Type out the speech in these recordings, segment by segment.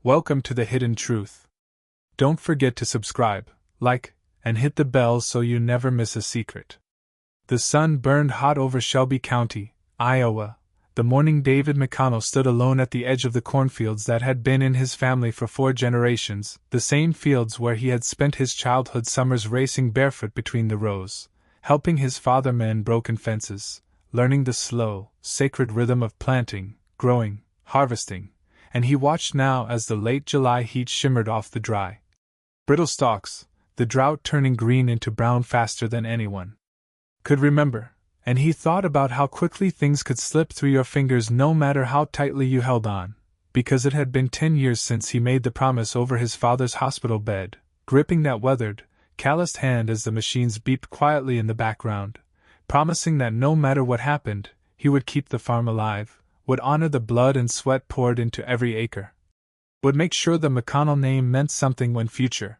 Welcome to the Hidden Truth. Don't forget to subscribe, like, and hit the bell so you never miss a secret. The sun burned hot over Shelby County, Iowa, the morning David McConnell stood alone at the edge of the cornfields that had been in his family for 4 generations, the same fields where he had spent his childhood summers racing barefoot between the rows, helping his father mend broken fences, learning the slow, sacred rhythm of planting, growing, harvesting, and he watched now as the late July heat shimmered off the dry, brittle stalks, the drought turning green into brown faster than anyone could remember, and he thought about how quickly things could slip through your fingers no matter how tightly you held on, because it had been 10 years since he made the promise over his father's hospital bed, gripping that weathered, calloused hand as the machines beeped quietly in the background, promising that no matter what happened, he would keep the farm alive, would honor the blood and sweat poured into every acre, would make sure the McConnell name meant something when future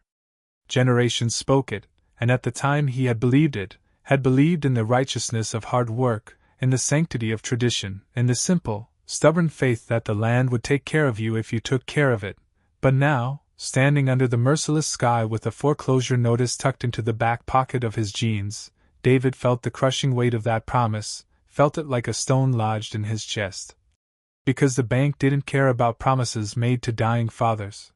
generations spoke it, and at the time he had believed it, had believed in the righteousness of hard work, in the sanctity of tradition, in the simple, stubborn faith that the land would take care of you if you took care of it. But now, standing under the merciless sky with a foreclosure notice tucked into the back pocket of his jeans, David felt the crushing weight of that promise, felt it like a stone lodged in his chest. Because the bank didn't care about promises made to dying fathers.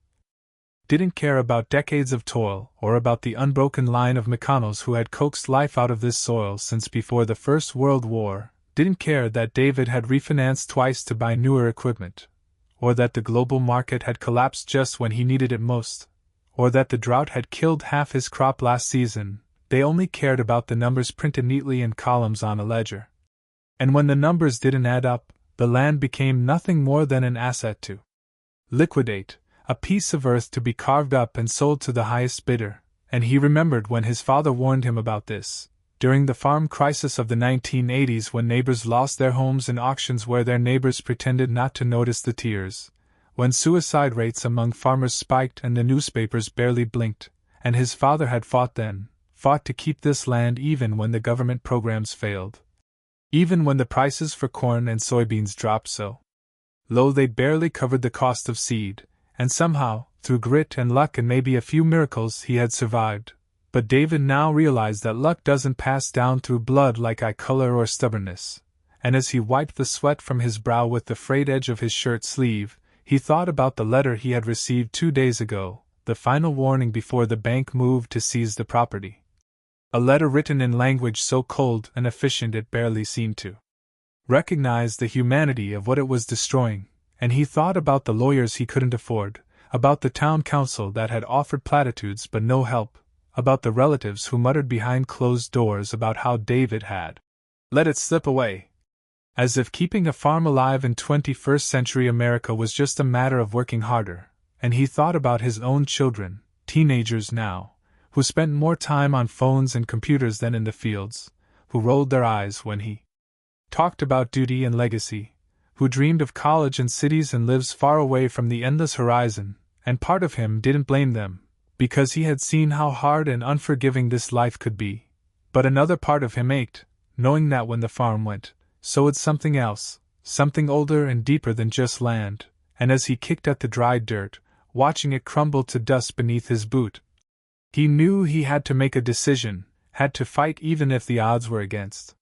Didn't care about decades of toil or about the unbroken line of McConnells who had coaxed life out of this soil since before the First World War, didn't care that David had refinanced twice to buy newer equipment, or that the global market had collapsed just when he needed it most, or that the drought had killed half his crop last season. They only cared about the numbers printed neatly in columns on a ledger. And when the numbers didn't add up, the land became nothing more than an asset to liquidate, a piece of earth to be carved up and sold to the highest bidder, and he remembered when his father warned him about this, during the farm crisis of the 1980s when neighbors lost their homes in auctions where their neighbors pretended not to notice the tears, when suicide rates among farmers spiked and the newspapers barely blinked, and his father had fought to keep this land even when the government programs failed. Even when the prices for corn and soybeans dropped so low they barely covered the cost of seed, and somehow, through grit and luck and maybe a few miracles, he had survived. But David now realized that luck doesn't pass down through blood like eye color or stubbornness, and as he wiped the sweat from his brow with the frayed edge of his shirt sleeve, he thought about the letter he had received 2 days ago, the final warning before the bank moved to seize the property. A letter written in language so cold and efficient it barely seemed to recognize the humanity of what it was destroying, and he thought about the lawyers he couldn't afford, about the town council that had offered platitudes but no help, about the relatives who muttered behind closed doors about how David had let it slip away. As if keeping a farm alive in 21st century America was just a matter of working harder, and he thought about his own children, teenagers now, who spent more time on phones and computers than in the fields, who rolled their eyes when he talked about duty and legacy, who dreamed of college and cities and lives far away from the endless horizon, and part of him didn't blame them, because he had seen how hard and unforgiving this life could be, but another part of him ached, knowing that when the farm went, so would something else, something older and deeper than just land, and as he kicked at the dry dirt, watching it crumble to dust beneath his boot, he knew he had to make a decision, had to fight even if the odds were against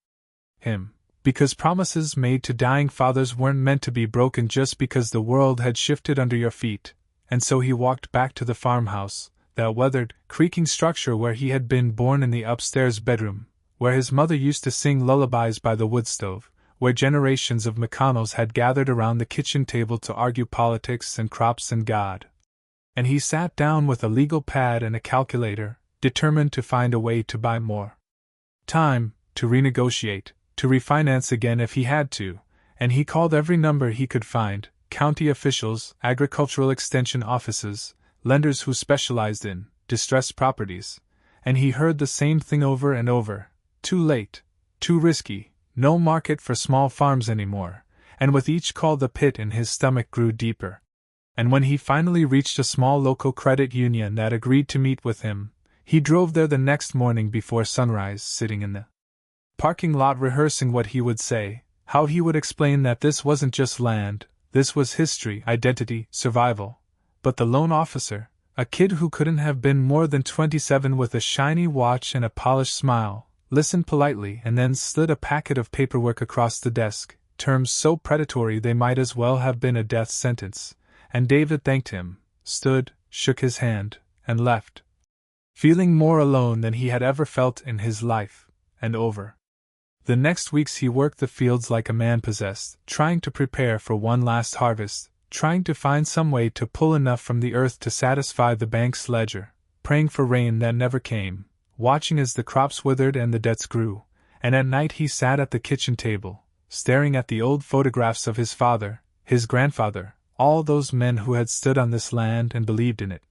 him. Because promises made to dying fathers weren't meant to be broken just because the world had shifted under your feet, and so he walked back to the farmhouse, that weathered, creaking structure where he had been born in the upstairs bedroom, where his mother used to sing lullabies by the wood stove, where generations of McConnells had gathered around the kitchen table to argue politics and crops and God. And he sat down with a legal pad and a calculator, determined to find a way to buy more time, to renegotiate, to refinance again if he had to, and he called every number he could find, county officials, agricultural extension offices, lenders who specialized in distressed properties, and he heard the same thing over and over: too late, too risky, no market for small farms anymore, and with each call the pit in his stomach grew deeper. And when he finally reached a small local credit union that agreed to meet with him, he drove there the next morning before sunrise, sitting in the parking lot rehearsing what he would say, how he would explain that this wasn't just land, this was history, identity, survival, but the loan officer, a kid who couldn't have been more than 27 with a shiny watch and a polished smile, listened politely and then slid a packet of paperwork across the desk, terms so predatory they might as well have been a death sentence, and David thanked him, stood, shook his hand, and left, feeling more alone than he had ever felt in his life, and over. The next weeks he worked the fields like a man possessed, trying to prepare for one last harvest, trying to find some way to pull enough from the earth to satisfy the bank's ledger, praying for rain that never came, watching as the crops withered and the debts grew, and at night he sat at the kitchen table, staring at the old photographs of his father, his grandfather, all those men who had stood on this land and believed in it.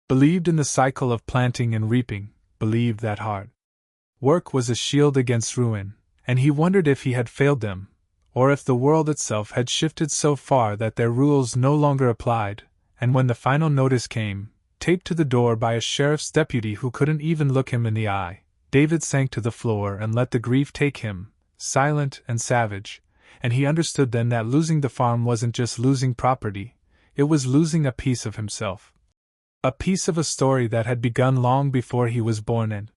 Believed in the cycle of planting and reaping, believed that hard work was a shield against ruin, and he wondered if he had failed them, or if the world itself had shifted so far that their rules no longer applied, and when the final notice came, taped to the door by a sheriff's deputy who couldn't even look him in the eye, David sank to the floor and let the grief take him, silent and savage, and he understood then that losing the farm wasn't just losing property, it was losing a piece of himself. A piece of a story that had begun long before he was born and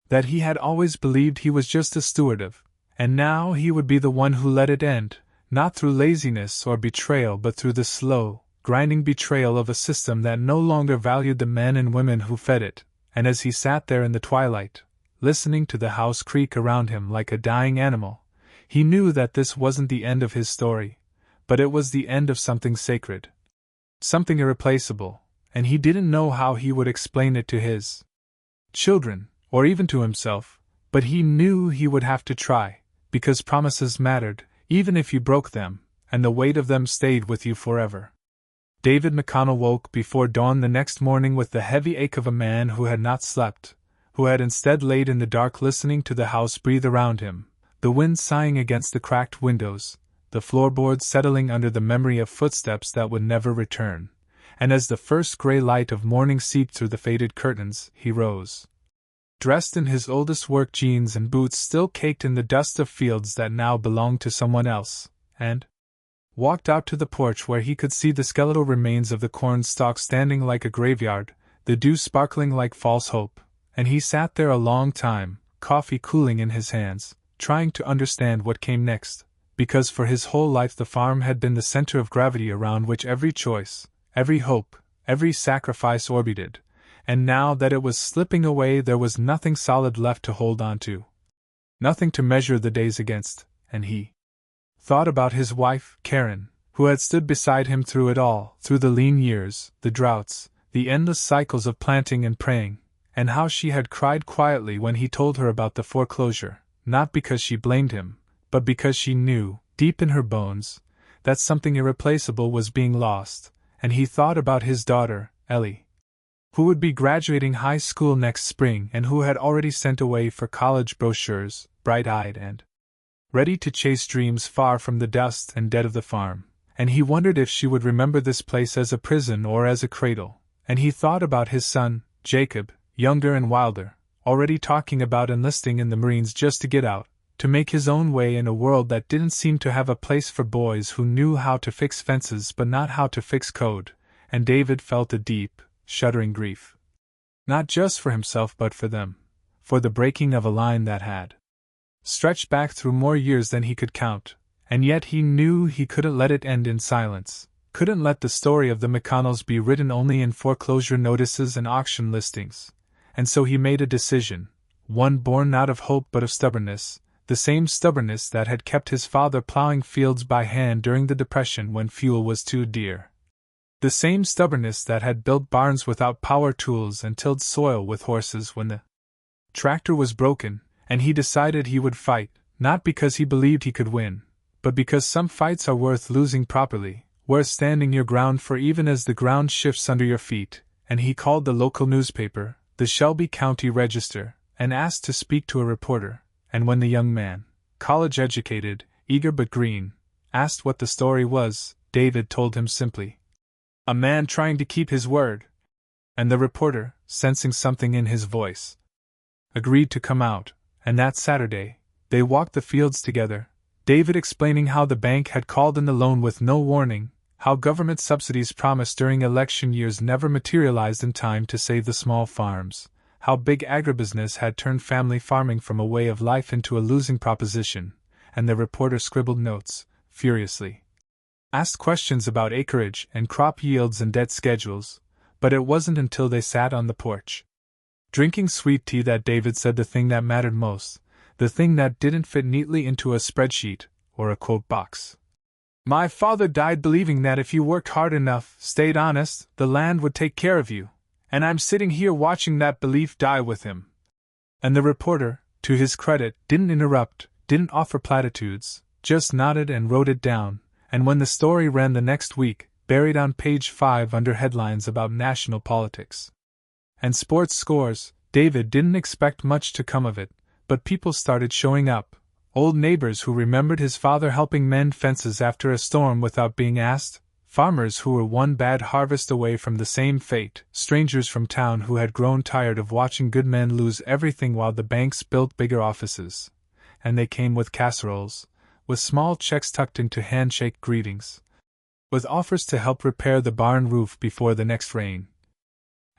that he had always believed he was just a steward of, and now he would be the one who let it end, not through laziness or betrayal but through the slow, grinding betrayal of a system that no longer valued the men and women who fed it, and as he sat there in the twilight, listening to the house creak around him like a dying animal, he knew that this wasn't the end of his story, but it was the end of something sacred, something irreplaceable, and he didn't know how he would explain it to his children, or even to himself, but he knew he would have to try, because promises mattered, even if you broke them, and the weight of them stayed with you forever. David McConnell woke before dawn the next morning with the heavy ache of a man who had not slept, who had instead laid in the dark listening to the house breathe around him, the wind sighing against the cracked windows, the floorboards settling under the memory of footsteps that would never return, and as the first gray light of morning seeped through the faded curtains, he rose. Dressed in his oldest work jeans and boots still caked in the dust of fields that now belonged to someone else, and walked out to the porch where he could see the skeletal remains of the corn stalk standing like a graveyard, the dew sparkling like false hope, and he sat there a long time, coffee cooling in his hands, trying to understand what came next, because for his whole life the farm had been the center of gravity around which every choice, every hope, every sacrifice orbited, and now that it was slipping away there was nothing solid left to hold on to. Nothing to measure the days against, and he thought about his wife, Karen, who had stood beside him through it all, through the lean years, the droughts, the endless cycles of planting and praying, and how she had cried quietly when he told her about the foreclosure, not because she blamed him, but because she knew, deep in her bones, that something irreplaceable was being lost, and he thought about his daughter, Ellie, who would be graduating high school next spring and who had already sent away for college brochures, bright-eyed and ready to chase dreams far from the dust and dead of the farm, and he wondered if she would remember this place as a prison or as a cradle, and he thought about his son, Jacob, younger and wilder, already talking about enlisting in the Marines just to get out, to make his own way in a world that didn't seem to have a place for boys who knew how to fix fences but not how to fix code, and David felt a deep, shuddering grief. Not just for himself but for them, for the breaking of a line that had stretched back through more years than he could count, and yet he knew he couldn't let it end in silence, couldn't let the story of the McConnells be written only in foreclosure notices and auction listings, and so he made a decision, one born not of hope but of stubbornness, the same stubbornness that had kept his father plowing fields by hand during the Depression when fuel was too dear. The same stubbornness that had built barns without power tools and tilled soil with horses when the tractor was broken, and he decided he would fight, not because he believed he could win, but because some fights are worth losing properly, worth standing your ground for even as the ground shifts under your feet, and he called the local newspaper, the Shelby County Register, and asked to speak to a reporter, and when the young man, college-educated, eager but green, asked what the story was, David told him simply, "A man trying to keep his word." And the reporter, sensing something in his voice, agreed to come out, and that Saturday, they walked the fields together, David explaining how the bank had called in the loan with no warning, How government subsidies promised during election years never materialized in time to save the small farms. How big agribusiness had turned family farming from a way of life into a losing proposition. And the reporter scribbled notes, furiously. Asked questions about acreage and crop yields and debt schedules, but it wasn't until they sat on the porch, drinking sweet tea, that David said the thing that mattered most, the thing that didn't fit neatly into a spreadsheet or a quote box. My father died believing that if you worked hard enough, stayed honest, the land would take care of you, and I'm sitting here watching that belief die with him. And the reporter, to his credit, didn't interrupt, didn't offer platitudes, just nodded and wrote it down, and when the story ran the next week, buried on page 5 under headlines about national politics and sports scores, David didn't expect much to come of it, but people started showing up. Old neighbors who remembered his father helping mend fences after a storm without being asked, farmers who were one bad harvest away from the same fate, strangers from town who had grown tired of watching good men lose everything while the banks built bigger offices. And they came with casseroles, with small checks tucked into handshake greetings, with offers to help repair the barn roof before the next rain.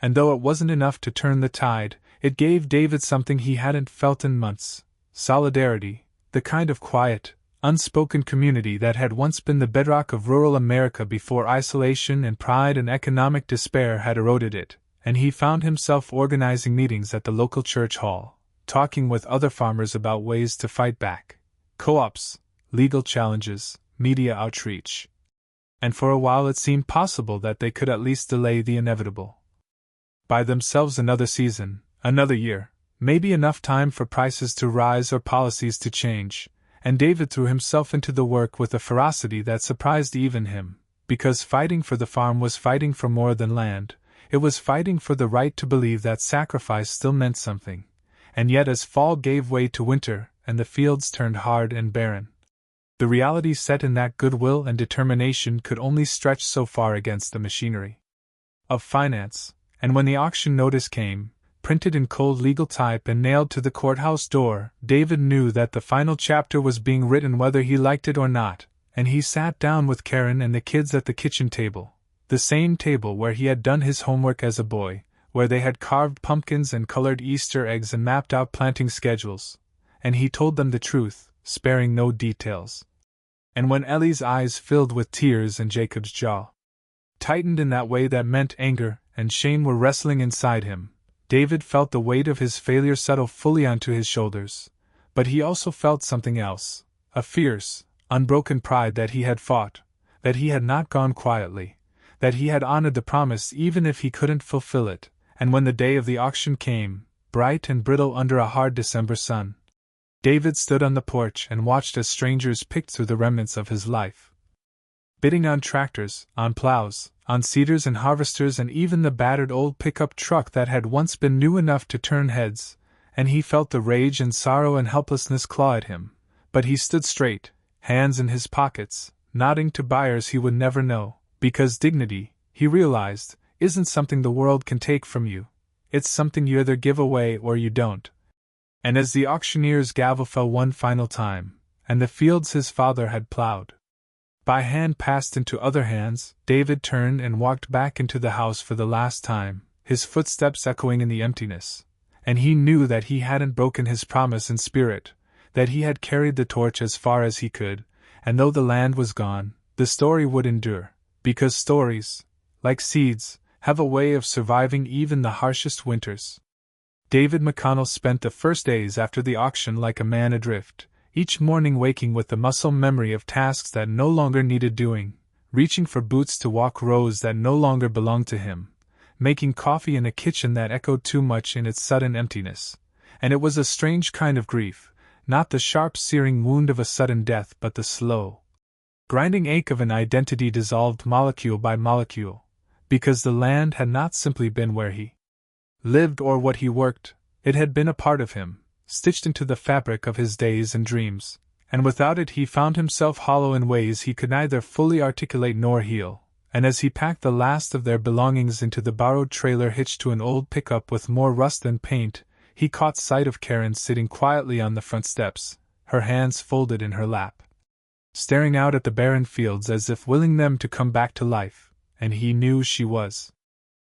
And though it wasn't enough to turn the tide, it gave David something he hadn't felt in months: solidarity, the kind of quiet, unspoken community that had once been the bedrock of rural America before isolation and pride and economic despair had eroded it. And he found himself organizing meetings at the local church hall, talking with other farmers about ways to fight back, co-ops, legal challenges, media outreach. And for a while it seemed possible that they could at least delay the inevitable. Buy themselves another season, another year, maybe enough time for prices to rise or policies to change, and David threw himself into the work with a ferocity that surprised even him, because fighting for the farm was fighting for more than land, it was fighting for the right to believe that sacrifice still meant something. And yet as fall gave way to winter and the fields turned hard and barren, the reality set in that goodwill and determination could only stretch so far against the machinery of finance. And when the auction notice came, printed in cold legal type and nailed to the courthouse door, David knew that the final chapter was being written whether he liked it or not, and he sat down with Karen and the kids at the kitchen table, the same table where he had done his homework as a boy, where they had carved pumpkins and colored Easter eggs and mapped out planting schedules, and he told them the truth, sparing no details. And when Ellie's eyes filled with tears and Jacob's jaw tightened in that way that meant anger and shame were wrestling inside him, David felt the weight of his failure settle fully onto his shoulders. But he also felt something else, a fierce, unbroken pride that he had fought, that he had not gone quietly, that he had honored the promise even if he couldn't fulfill it. And when the day of the auction came, bright and brittle under a hard December sun, David stood on the porch and watched as strangers picked through the remnants of his life, bidding on tractors, on plows, on seeders and harvesters, and even the battered old pickup truck that had once been new enough to turn heads, and he felt the rage and sorrow and helplessness claw at him. But he stood straight, hands in his pockets, nodding to buyers he would never know, because dignity, he realized, isn't something the world can take from you. It's something you either give away or you don't. And as the auctioneer's gavel fell one final time, and the fields his father had plowed by hand passed into other hands, David turned and walked back into the house for the last time, his footsteps echoing in the emptiness. And he knew that he hadn't broken his promise in spirit, that he had carried the torch as far as he could, and though the land was gone, the story would endure, because stories, like seeds, have a way of surviving even the harshest winters. David McConnell spent the first days after the auction like a man adrift, each morning waking with the muscle memory of tasks that no longer needed doing, reaching for boots to walk rows that no longer belonged to him, making coffee in a kitchen that echoed too much in its sudden emptiness. And it was a strange kind of grief, not the sharp searing wound of a sudden death but the slow, grinding ache of an identity dissolved molecule by molecule, because the land had not simply been where he lived or what he worked, it had been a part of him, stitched into the fabric of his days and dreams, and without it he found himself hollow in ways he could neither fully articulate nor heal. And as he packed the last of their belongings into the borrowed trailer hitched to an old pickup with more rust than paint, he caught sight of Karen sitting quietly on the front steps, her hands folded in her lap. staring out at the barren fields as if willing them to come back to life, and he knew she was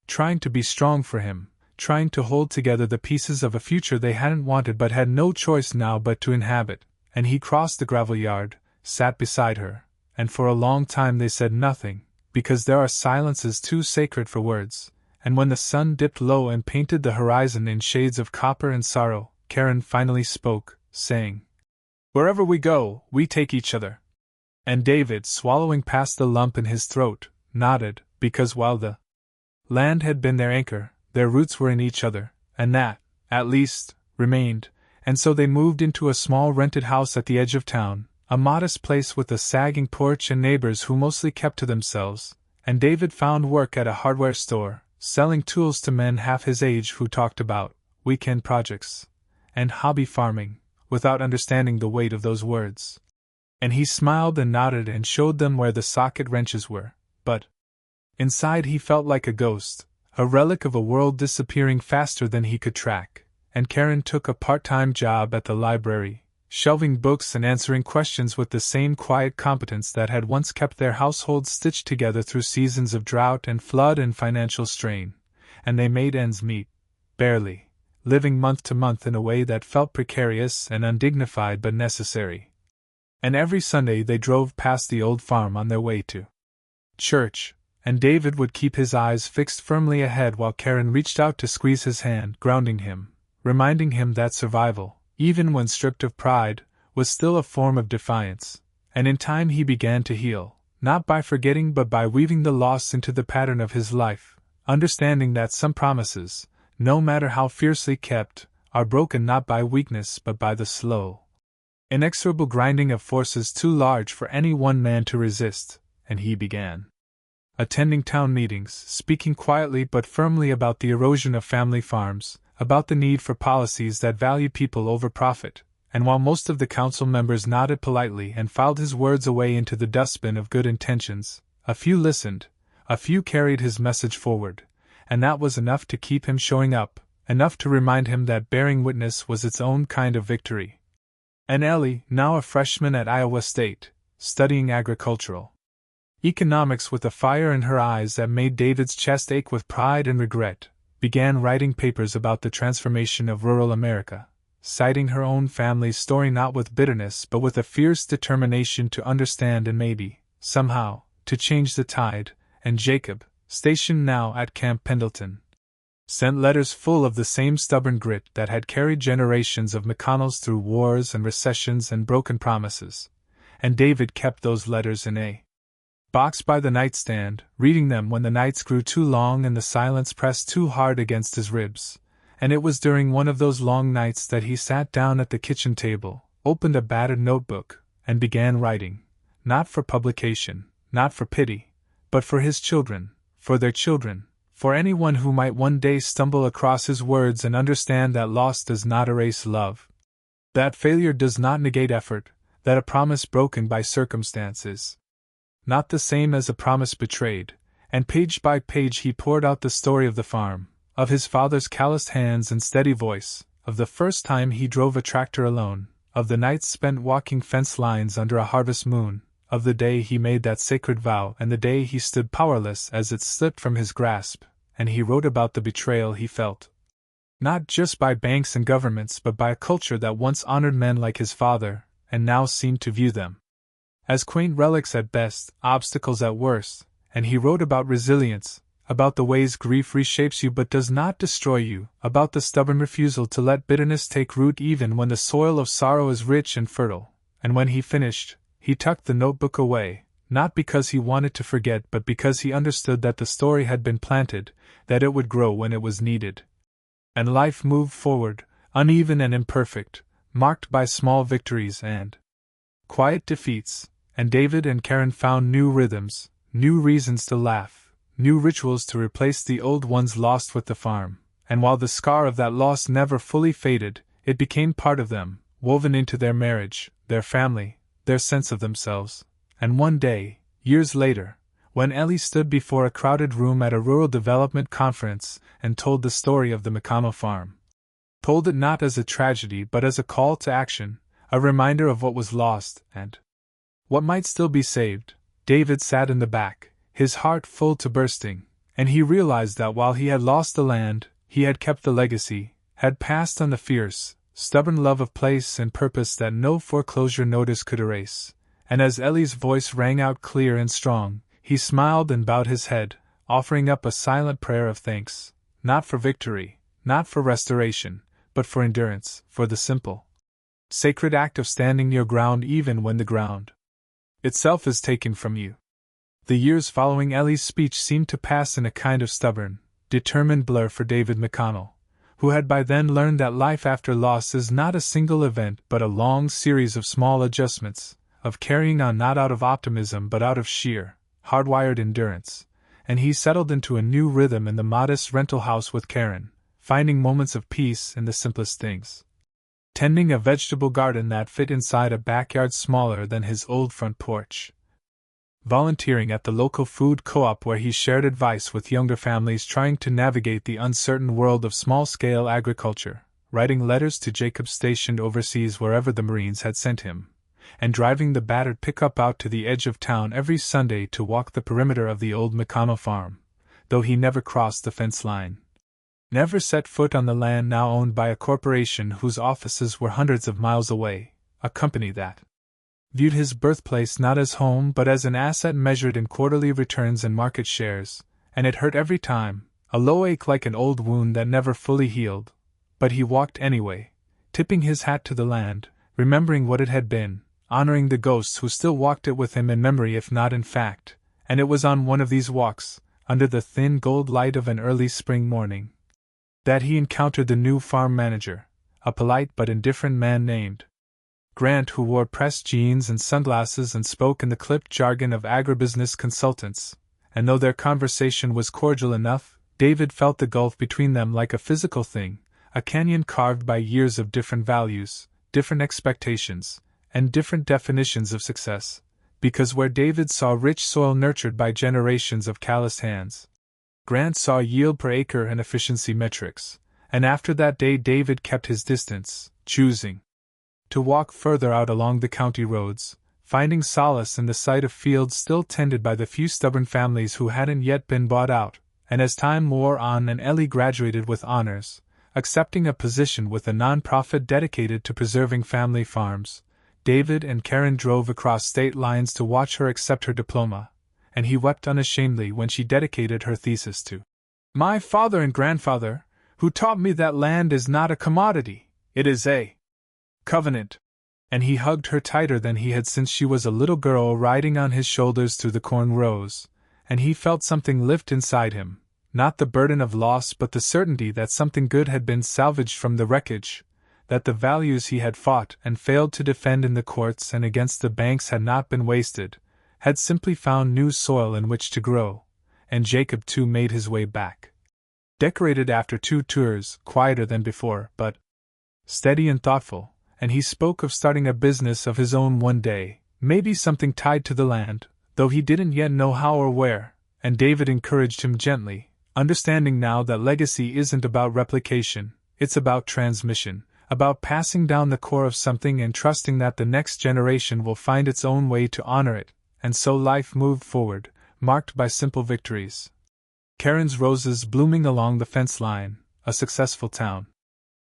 trying to be strong for him, trying to hold together the pieces of a future they hadn't wanted but had no choice now but to inhabit. And he crossed the gravel yard, sat beside her, and for a long time they said nothing, because there are silences too sacred for words. And when the sun dipped low and painted the horizon in shades of copper and sorrow, Karen finally spoke, saying, "Wherever we go, we take each other." And David, swallowing past the lump in his throat, nodded, because while the land had been their anchor, their roots were in each other, and that, at least, remained. And so they moved into a small rented house at the edge of town, a modest place with a sagging porch and neighbors who mostly kept to themselves, and David found work at a hardware store, selling tools to men half his age who talked about weekend projects and hobby farming, without understanding the weight of those words. And he smiled and nodded and showed them where the socket wrenches were, but inside he felt like a ghost, a relic of a world disappearing faster than he could track. And Karen took a part-time job at the library, shelving books and answering questions with the same quiet competence that had once kept their household stitched together through seasons of drought and flood and financial strain. And they made ends meet, barely, living month to month in a way that felt precarious and undignified but necessary. And every Sunday they drove past the old farm on their way to church, and David would keep his eyes fixed firmly ahead while Karen reached out to squeeze his hand, grounding him, reminding him that survival, even when stripped of pride, was still a form of defiance. And in time he began to heal, not by forgetting but by weaving the loss into the pattern of his life, understanding that some promises, no matter how fiercely kept, are broken not by weakness but by the slow, inexorable grinding of forces too large for any one man to resist. And he began attending town meetings, speaking quietly but firmly about the erosion of family farms, about the need for policies that value people over profit, and while most of the council members nodded politely and filed his words away into the dustbin of good intentions, a few listened, a few carried his message forward, and that was enough to keep him showing up, enough to remind him that bearing witness was its own kind of victory. And Ellie, now a freshman at Iowa State, studying agricultural economics with a fire in her eyes that made David's chest ache with pride and regret, began writing papers about the transformation of rural America, citing her own family's story not with bitterness but with a fierce determination to understand and maybe, somehow, to change the tide. And Jacob, stationed now at Camp Pendleton, sent letters full of the same stubborn grit that had carried generations of McConnells through wars and recessions and broken promises. And David kept those letters in a box by the nightstand, reading them when the nights grew too long and the silence pressed too hard against his ribs. And it was during one of those long nights that he sat down at the kitchen table, opened a battered notebook, and began writing, not for publication, not for pity, but for his children, for their children, for anyone who might one day stumble across his words and understand that loss does not erase love, that failure does not negate effort, that a promise broken by circumstances not the same as a promise betrayed. And page by page he poured out the story of the farm, of his father's calloused hands and steady voice, of the first time he drove a tractor alone, of the nights spent walking fence lines under a harvest moon, of the day he made that sacred vow and the day he stood powerless as it slipped from his grasp. And he wrote about the betrayal he felt, not just by banks and governments but by a culture that once honored men like his father, and now seemed to view them as quaint relics at best, obstacles at worst. And he wrote about resilience, about the ways grief reshapes you but does not destroy you, about the stubborn refusal to let bitterness take root even when the soil of sorrow is rich and fertile. And when he finished, he tucked the notebook away, not because he wanted to forget but because he understood that the story had been planted, that it would grow when it was needed. And life moved forward, uneven and imperfect, marked by small victories and quiet defeats. And David and Karen found new rhythms, new reasons to laugh, new rituals to replace the old ones lost with the farm. And while the scar of that loss never fully faded, it became part of them, woven into their marriage, their family, their sense of themselves. And one day, years later, when Ellie stood before a crowded room at a rural development conference and told the story of the McConnell farm, told it not as a tragedy but as a call to action, a reminder of what was lost and What might still be saved? David sat in the back, his heart full to bursting, and he realized that while he had lost the land, he had kept the legacy, had passed on the fierce, stubborn love of place and purpose that no foreclosure notice could erase. And as Ellie's voice rang out clear and strong, he smiled and bowed his head, offering up a silent prayer of thanks, not for victory, not for restoration, but for endurance, for the simple, sacred act of standing your ground even when the ground itself is taken from you. The years following Ellie's speech seemed to pass in a kind of stubborn, determined blur for David McConnell, who had by then learned that life after loss is not a single event but a long series of small adjustments, of carrying on not out of optimism but out of sheer, hardwired endurance, and he settled into a new rhythm in the modest rental house with Karen, finding moments of peace in the simplest things. Tending a vegetable garden that fit inside a backyard smaller than his old front porch. Volunteering at the local food co-op where he shared advice with younger families trying to navigate the uncertain world of small-scale agriculture, writing letters to Jacob stationed overseas wherever the Marines had sent him, and driving the battered pickup out to the edge of town every Sunday to walk the perimeter of the old McConnell farm, though he never crossed the fence line. Never set foot on the land now owned by a corporation whose offices were hundreds of miles away, a company that viewed his birthplace not as home but as an asset measured in quarterly returns and market shares, and it hurt every time, a low ache like an old wound that never fully healed. But he walked anyway, tipping his hat to the land, remembering what it had been, honoring the ghosts who still walked it with him in memory if not in fact, and it was on one of these walks, under the thin gold light of an early spring morning, that he encountered the new farm manager, a polite but indifferent man named Grant, who wore pressed jeans and sunglasses and spoke in the clipped jargon of agribusiness consultants, and though their conversation was cordial enough, David felt the gulf between them like a physical thing, a canyon carved by years of different values, different expectations, and different definitions of success, because where David saw rich soil nurtured by generations of calloused hands, Grant saw yield per acre and efficiency metrics, and after that day David kept his distance, choosing to walk further out along the county roads, finding solace in the sight of fields still tended by the few stubborn families who hadn't yet been bought out, and as time wore on and Ellie graduated with honors, accepting a position with a non-profit dedicated to preserving family farms, David and Karen drove across state lines to watch her accept her diploma, and he wept unashamedly when she dedicated her thesis to "My father and grandfather, who taught me that land is not a commodity, it is a covenant," and he hugged her tighter than he had since she was a little girl riding on his shoulders through the corn rows, and he felt something lift inside him, not the burden of loss but the certainty that something good had been salvaged from the wreckage, that the values he had fought and failed to defend in the courts and against the banks had not been wasted, had simply found new soil in which to grow, and Jacob too made his way back. Decorated after 2 tours, quieter than before, but steady and thoughtful, and he spoke of starting a business of his own one day, maybe something tied to the land, though he didn't yet know how or where, and David encouraged him gently, understanding now that legacy isn't about replication, it's about transmission, about passing down the core of something and trusting that the next generation will find its own way to honor it. And so life moved forward, marked by simple victories. Karen's roses blooming along the fence line, a successful town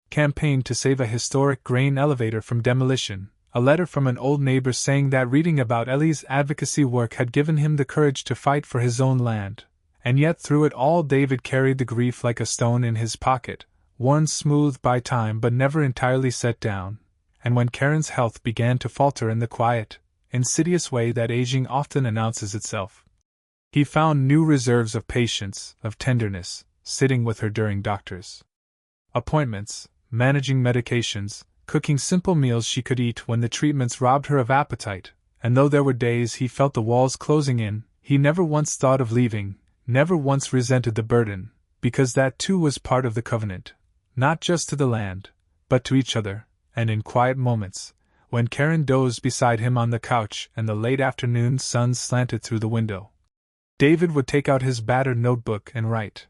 campaign to save a historic grain elevator from demolition, a letter from an old neighbor saying that reading about Ellie's advocacy work had given him the courage to fight for his own land, and yet through it all David carried the grief like a stone in his pocket, worn smooth by time but never entirely set down, and when Karen's health began to falter in the quiet, insidious way that aging often announces itself, he found new reserves of patience, of tenderness, sitting with her during doctors' appointments, managing medications, cooking simple meals she could eat when the treatments robbed her of appetite, and though there were days he felt the walls closing in, he never once thought of leaving, never once resented the burden, because that too was part of the covenant, not just to the land, but to each other, and in quiet moments, when Karen dozed beside him on the couch and the late afternoon sun slanted through the window, David would take out his battered notebook and write,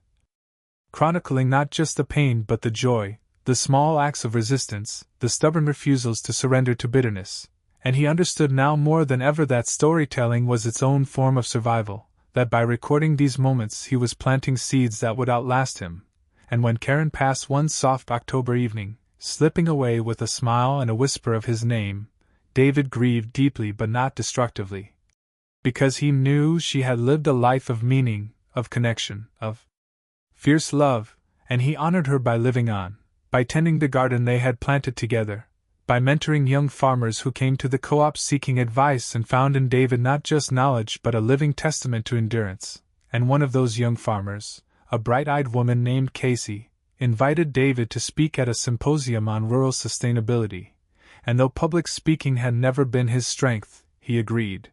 chronicling not just the pain but the joy, the small acts of resistance, the stubborn refusals to surrender to bitterness, And he understood now more than ever that storytelling was its own form of survival, that by recording these moments he was planting seeds that would outlast him. And when Karen passed one soft October evening, slipping away with a smile and a whisper of his name, David grieved deeply but not destructively. Because he knew she had lived a life of meaning, of connection, of fierce love, and he honored her by living on, by tending the garden they had planted together, by mentoring young farmers who came to the co-op seeking advice and found in David not just knowledge but a living testament to endurance. And one of those young farmers, a bright-eyed woman named Casey, invited David to speak at a symposium on rural sustainability, and though public speaking had never been his strength, he agreed.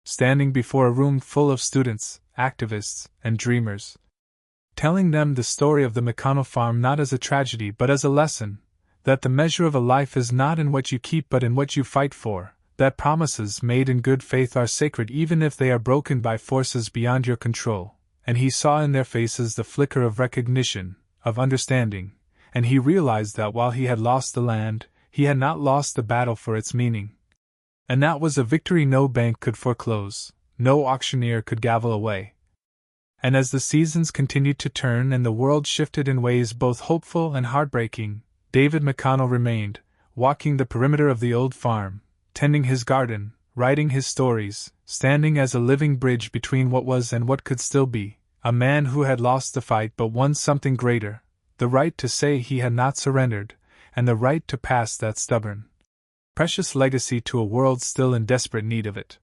Standing before a room full of students, activists, and dreamers, telling them the story of the McConnell farm not as a tragedy but as a lesson, that the measure of a life is not in what you keep but in what you fight for, that promises made in good faith are sacred even if they are broken by forces beyond your control, and he saw in their faces the flicker of recognition, of understanding, and he realized that while he had lost the land, he had not lost the battle for its meaning. And that was a victory no bank could foreclose, no auctioneer could gavel away. And as the seasons continued to turn and the world shifted in ways both hopeful and heartbreaking, David McConnell remained, walking the perimeter of the old farm, tending his garden, writing his stories, standing as a living bridge between what was and what could still be, a man who had lost the fight but won something greater, the right to say he had not surrendered, and the right to pass that stubborn, precious legacy to a world still in desperate need of it.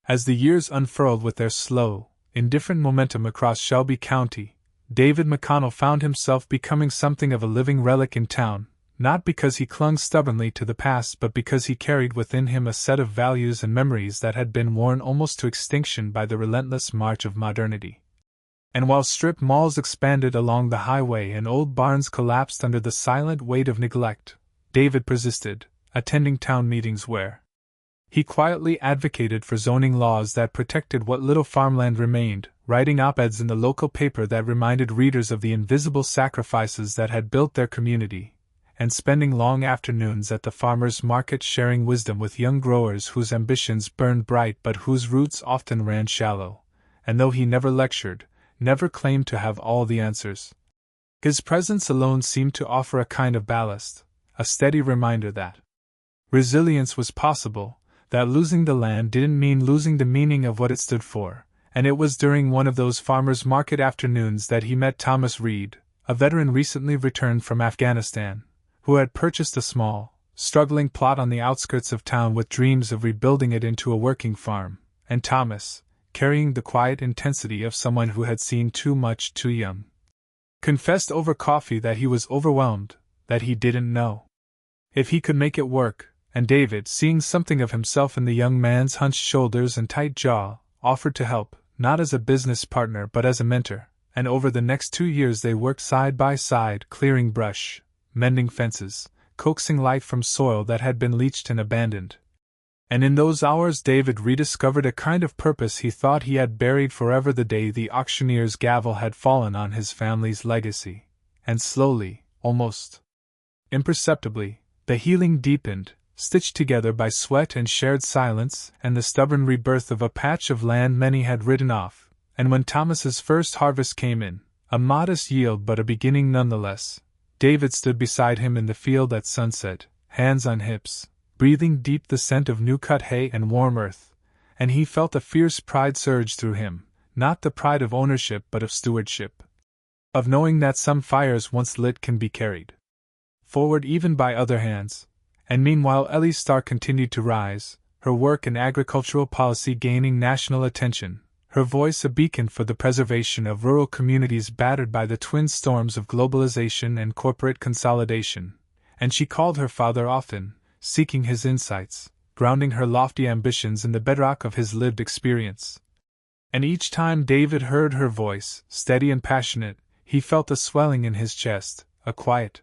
As the years unfurled with their slow, indifferent momentum across Shelby County, David McConnell found himself becoming something of a living relic in town, not because he clung stubbornly to the past but because he carried within him a set of values and memories that had been worn almost to extinction by the relentless march of modernity. And while strip malls expanded along the highway and old barns collapsed under the silent weight of neglect, David persisted, attending town meetings where he quietly advocated for zoning laws that protected what little farmland remained, writing op-eds in the local paper that reminded readers of the invisible sacrifices that had built their community, and spending long afternoons at the farmers' market sharing wisdom with young growers whose ambitions burned bright but whose roots often ran shallow. And though he never lectured, never claimed to have all the answers, his presence alone seemed to offer a kind of ballast, a steady reminder that resilience was possible, that losing the land didn't mean losing the meaning of what it stood for. And it was during one of those farmers' market afternoons that he met Thomas Reed, a veteran recently returned from Afghanistan, who had purchased a small, struggling plot on the outskirts of town with dreams of rebuilding it into a working farm, and Thomas, carrying the quiet intensity of someone who had seen too much too young, confessed over coffee that he was overwhelmed, that he didn't know if he could make it work, and David, seeing something of himself in the young man's hunched shoulders and tight jaw, offered to help, not as a business partner but as a mentor, and over the next 2 years they worked side by side, clearing brush, mending fences, coaxing life from soil that had been leached and abandoned. And in those hours David rediscovered a kind of purpose he thought he had buried forever the day the auctioneer's gavel had fallen on his family's legacy, and slowly, almost imperceptibly, the healing deepened, stitched together by sweat and shared silence and the stubborn rebirth of a patch of land many had ridden off. And when Thomas's first harvest came in, a modest yield but a beginning nonetheless, David stood beside him in the field at sunset, hands on hips, breathing deep the scent of new-cut hay and warm earth, and he felt a fierce pride surge through him, not the pride of ownership but of stewardship, of knowing that some fires once lit can be carried forward even by other hands. And meanwhile Ellie's star continued to rise, her work in agricultural policy gaining national attention, her voice a beacon for the preservation of rural communities battered by the twin storms of globalization and corporate consolidation. And she called her father often, seeking his insights, grounding her lofty ambitions in the bedrock of his lived experience. And each time David heard her voice, steady and passionate, he felt a swelling in his chest, a quiet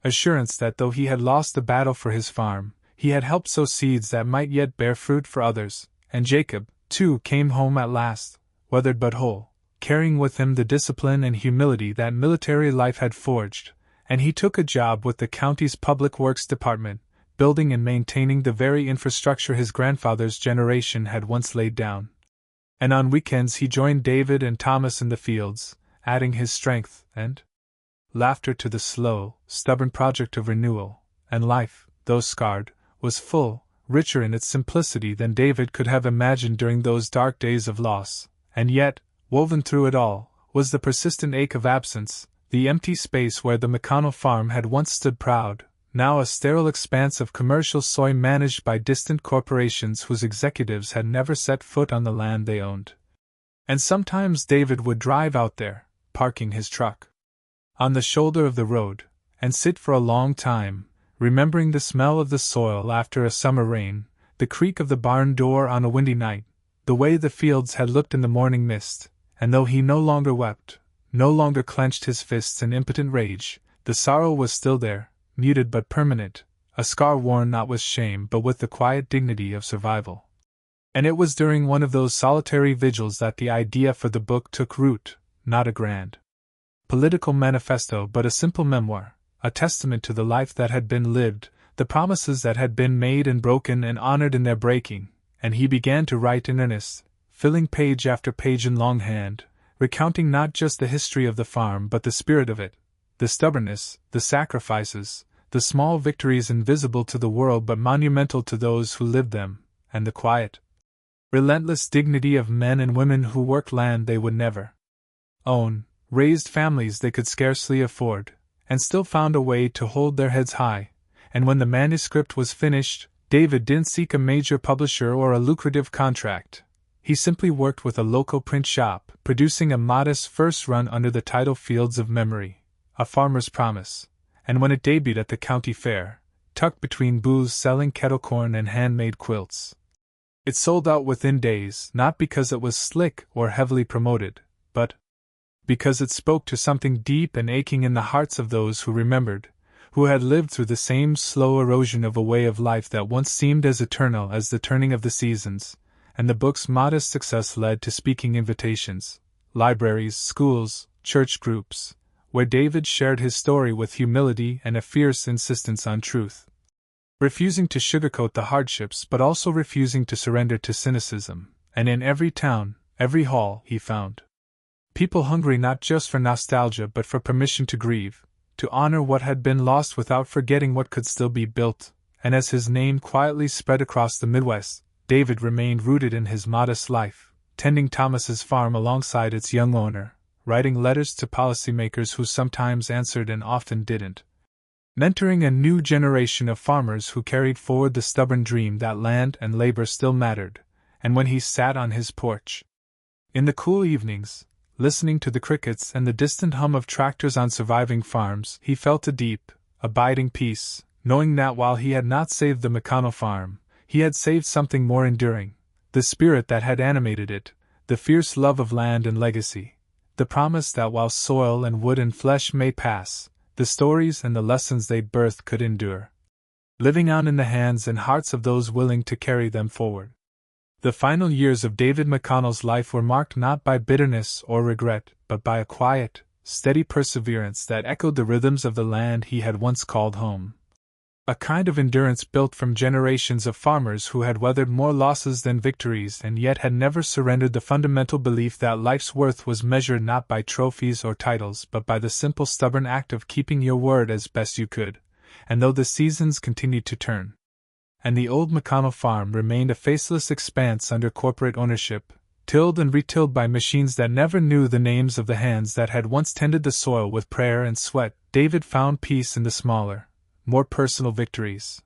assurance that though he had lost the battle for his farm, he had helped sow seeds that might yet bear fruit for others. And Jacob, too, came home at last, weathered but whole, carrying with him the discipline and humility that military life had forged, and he took a job with the county's public works department, building and maintaining the very infrastructure his grandfather's generation had once laid down. And on weekends he joined David and Thomas in the fields, adding his strength and laughter to the slow, stubborn project of renewal, and life, though scarred, was full, richer in its simplicity than David could have imagined during those dark days of loss, and yet, woven through it all, was the persistent ache of absence, the empty space where the McConnell farm had once stood proud, now a sterile expanse of commercial soil managed by distant corporations whose executives had never set foot on the land they owned. And sometimes David would drive out there, parking his truck on the shoulder of the road, and sit for a long time, remembering the smell of the soil after a summer rain, the creak of the barn door on a windy night, the way the fields had looked in the morning mist, and though he no longer wept, no longer clenched his fists in impotent rage, the sorrow was still there, muted but permanent, a scar worn not with shame but with the quiet dignity of survival. And it was during one of those solitary vigils that the idea for the book took root, not a grand political manifesto but a simple memoir, a testament to the life that had been lived, the promises that had been made and broken and honored in their breaking, and he began to write in earnest, filling page after page in longhand, recounting not just the history of the farm but the spirit of it, the stubbornness, the sacrifices, the small victories invisible to the world but monumental to those who lived them, and the quiet, relentless dignity of men and women who worked land they would never own, raised families they could scarcely afford, and still found a way to hold their heads high. And when the manuscript was finished, David didn't seek a major publisher or a lucrative contract. He simply worked with a local print shop, producing a modest first run under the title Fields of Memory, A Farmer's Promise, and when it debuted at the county fair, tucked between booths selling kettle corn and handmade quilts, it sold out within days, not because it was slick or heavily promoted, but because it spoke to something deep and aching in the hearts of those who remembered, who had lived through the same slow erosion of a way of life that once seemed as eternal as the turning of the seasons. And the book's modest success led to speaking invitations, libraries, schools, church groups, where David shared his story with humility and a fierce insistence on truth, refusing to sugarcoat the hardships but also refusing to surrender to cynicism. And in every town, every hall, he found people hungry not just for nostalgia but for permission to grieve, to honor what had been lost without forgetting what could still be built. And as his name quietly spread across the Midwest, David remained rooted in his modest life, tending Thomas's farm alongside its young owner, writing letters to policymakers who sometimes answered and often didn't, mentoring a new generation of farmers who carried forward the stubborn dream that land and labor still mattered. And when he sat on his porch in the cool evenings, listening to the crickets and the distant hum of tractors on surviving farms, he felt a deep, abiding peace, knowing that while he had not saved the McConnell farm, he had saved something more enduring, the spirit that had animated it, the fierce love of land and legacy, the promise that while soil and wood and flesh may pass, the stories and the lessons they birthed could endure, living on in the hands and hearts of those willing to carry them forward. The final years of David McConnell's life were marked not by bitterness or regret, but by a quiet, steady perseverance that echoed the rhythms of the land he had once called home. A kind of endurance built from generations of farmers who had weathered more losses than victories and yet had never surrendered the fundamental belief that life's worth was measured not by trophies or titles but by the simple stubborn act of keeping your word as best you could. And though the seasons continued to turn, and the old McConnell farm remained a faceless expanse under corporate ownership, tilled and retilled by machines that never knew the names of the hands that had once tended the soil with prayer and sweat, David found peace in the smaller, more personal victories.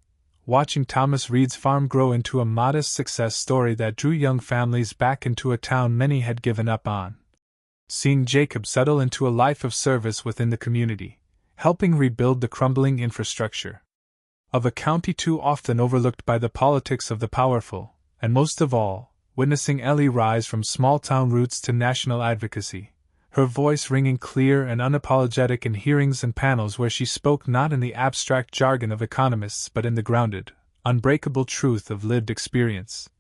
Watching Thomas Reed's farm grow into a modest success story that drew young families back into a town many had given up on. Seeing Jacob settle into a life of service within the community, helping rebuild the crumbling infrastructure of a county too often overlooked by the politics of the powerful, and most of all, witnessing Ellie rise from small-town roots to national advocacy, her voice ringing clear and unapologetic in hearings and panels where she spoke not in the abstract jargon of economists but in the grounded, unbreakable truth of lived experience,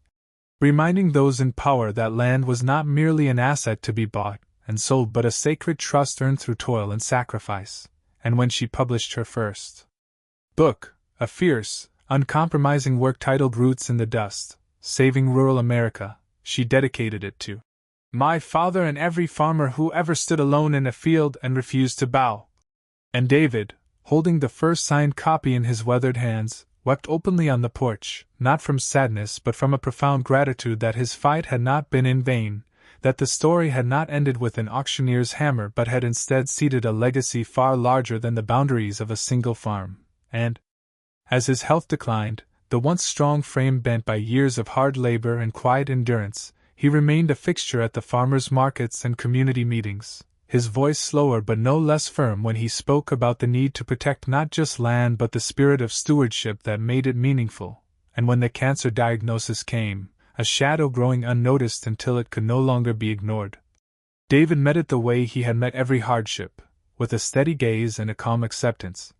reminding those in power that land was not merely an asset to be bought and sold but a sacred trust earned through toil and sacrifice. And when she published her first book, a fierce, uncompromising work titled Roots in the Dust, Saving Rural America. She dedicated it to my father and every farmer who ever stood alone in a field and refused to bow. And David, holding the first signed copy in his weathered hands, wept openly on the porch, not from sadness but from a profound gratitude that his fight had not been in vain, that the story had not ended with an auctioneer's hammer but had instead seeded a legacy far larger than the boundaries of a single farm. And, as his health declined, the once strong frame bent by years of hard labor and quiet endurance, he remained a fixture at the farmers' markets and community meetings, his voice slower but no less firm when he spoke about the need to protect not just land but the spirit of stewardship that made it meaningful. And when the cancer diagnosis came, a shadow growing unnoticed until it could no longer be ignored, David met it the way he had met every hardship, with a steady gaze and a calm acceptance.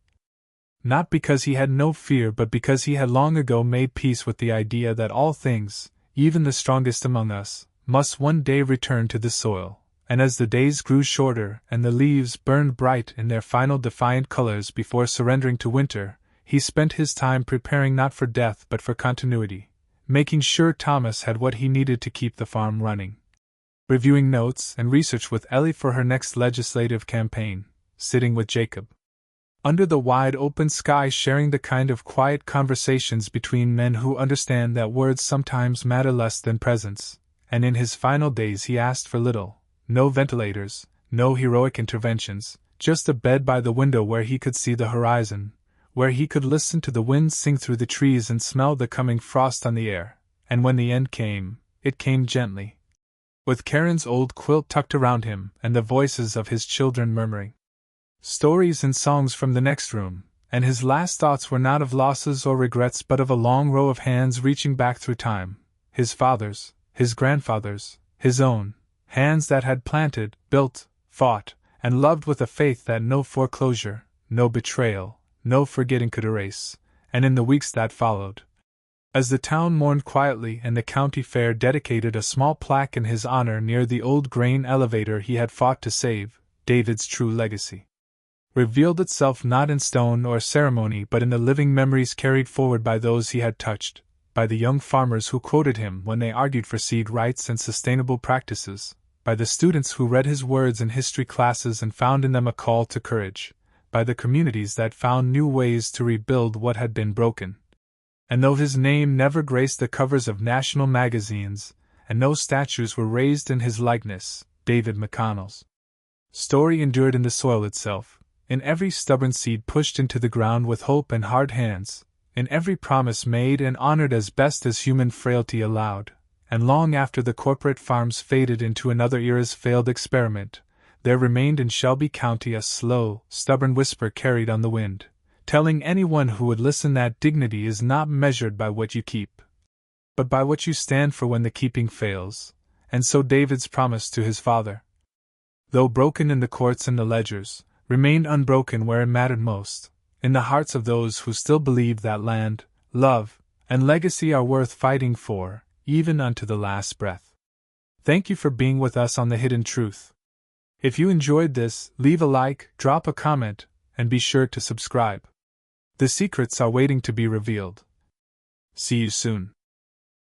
Not because he had no fear but because he had long ago made peace with the idea that all things, even the strongest among us, must one day return to the soil. And as the days grew shorter and the leaves burned bright in their final defiant colors before surrendering to winter, he spent his time preparing not for death but for continuity, making sure Thomas had what he needed to keep the farm running. Reviewing notes and research with Ellie for her next legislative campaign, sitting with Jacob under the wide open sky, sharing the kind of quiet conversations between men who understand that words sometimes matter less than presence, and in his final days he asked for little. No ventilators, no heroic interventions, just a bed by the window where he could see the horizon, where he could listen to the wind sing through the trees and smell the coming frost on the air. And when the end came, it came gently, with Karen's old quilt tucked around him and the voices of his children murmuring stories and songs from the next room, and his last thoughts were not of losses or regrets but of a long row of hands reaching back through time, his father's, his grandfather's, his own, hands that had planted, built, fought, and loved with a faith that no foreclosure, no betrayal, no forgetting could erase. And in the weeks that followed, as the town mourned quietly and the county fair dedicated a small plaque in his honor near the old grain elevator he had fought to save, David's true legacy revealed itself not in stone or ceremony but in the living memories carried forward by those he had touched, by the young farmers who quoted him when they argued for seed rights and sustainable practices, by the students who read his words in history classes and found in them a call to courage, by the communities that found new ways to rebuild what had been broken. And though his name never graced the covers of national magazines, and no statues were raised in his likeness, David McConnell's story endured in the soil itself, in every stubborn seed pushed into the ground with hope and hard hands, in every promise made and honored as best as human frailty allowed, and long after the corporate farms faded into another era's failed experiment, there remained in Shelby County a slow, stubborn whisper carried on the wind, telling anyone who would listen that dignity is not measured by what you keep, but by what you stand for when the keeping fails. And so David's promise to his father, though broken in the courts and the ledgers, remained unbroken where it mattered most, in the hearts of those who still believed that land, love, and legacy are worth fighting for, even unto the last breath. Thank you for being with us on The Hidden Truth. If you enjoyed this, leave a like, drop a comment, and be sure to subscribe. The secrets are waiting to be revealed. See you soon.